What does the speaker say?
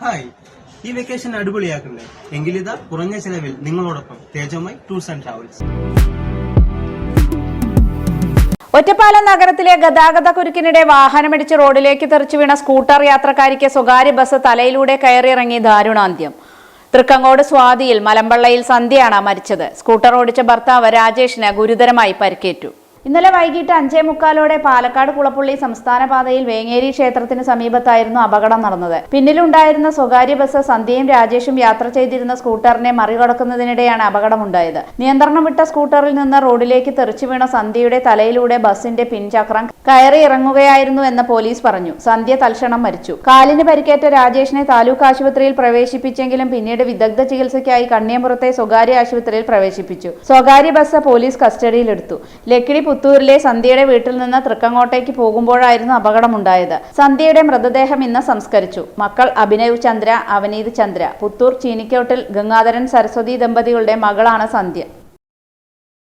Hi, ഈ vacation അടിപൊളിയാക്കണ്ടേ? എങ്കിലിതാ കുറഞ്ഞ ചെലവിൽ നിങ്ങളോടൊപ്പം തേജോമൈ ടൂർസ് ആൻഡ് ട്രാവൽസ്. ഒറ്റപ്പാലം നഗരത്തിലെ ഗതാഗത കുരുക്കിനിടെ വാഹനമിടിച്ച് റോഡിലേക്ക് തെറിച്ചു വീണ സ്കൂട്ടർ യാത്രക്കാരിക്ക് സ്വകാര്യ ബസ് തലയിലൂടെ കയറിയിറങ്ങി ദാരുണാന്ത്യം. തൃക്കങ്ങോട് സ്വാതിയിൽ മലമ്പള്ളയിൽ സന്ധ്യയാണ് മരിച്ചത്. സ്കൂട്ടർ ഓടിച്ച ഭർത്താവ് രാജേഷിന് ഗുരുതരമായി പരിക്കേറ്റു. ഇന്നലെ വൈകിട്ട് 5:45 പാലക്കാട് കുളപ്പുള്ളി സംസ്ഥാന പാതയിൽ വേങ്ങേരി ക്ഷേത്രത്തിന് സമീപത്തായിരുന്നു അപകടം നടന്നത്. പിന്നിലുണ്ടായിരുന്ന സ്വകാര്യ ബസ് സന്ധ്യയും രാജേഷും യാത്ര ചെയ്തിരുന്ന സ്കൂട്ടറിനെ മറികടക്കുന്നതിനിടെയാണ് അപകടമുണ്ടായത്. നിയന്ത്രണം വിട്ട സ്കൂട്ടറിൽ നിന്ന് റോഡിലേക്ക് തെറിച്ചു വീണ സന്ധ്യയുടെ തലയിലൂടെ ബസിന്റെ പിൻചക്രം കയറി ഇറങ്ങുകയായിരുന്നുവെന്ന് പോലീസ് പറഞ്ഞു. സന്ധ്യ തൽക്ഷണം മരിച്ചു. കാലിന് പരിക്കേറ്റ രാജേഷിനെ താലൂക്ക് ആശുപത്രിയിൽ പ്രവേശിപ്പിച്ചെങ്കിലും പിന്നീട് വിദഗ്ധ ചികിത്സയ്ക്കായി കണ്ണിയമ്പുറത്തെ സ്വകാര്യ ആശുപത്രിയിൽ പ്രവേശിപ്പിച്ചു. സ്വകാര്യ ബസ് പോലീസ് കസ്റ്റഡിയിലെടുത്തു. ലക്കിടി പുത്തൂരിലെ സന്ധ്യയുടെ വീട്ടിൽ നിന്ന് തൃക്കങ്ങോട്ടേക്ക് പോകുമ്പോഴായിരുന്നു അപകടമുണ്ടായത്. സന്ധ്യയുടെ മൃതദേഹം ഇന്ന് സംസ്കരിച്ചു. മക്കൾ അഭിനവ് ചന്ദ്ര, അവനീത് ചന്ദ്ര. പുത്തൂർ ചീനിക്കോട്ടിൽ ഗംഗാധരൻ സരസ്വതി ദമ്പതികളുടെ മകളാണ് സന്ധ്യ.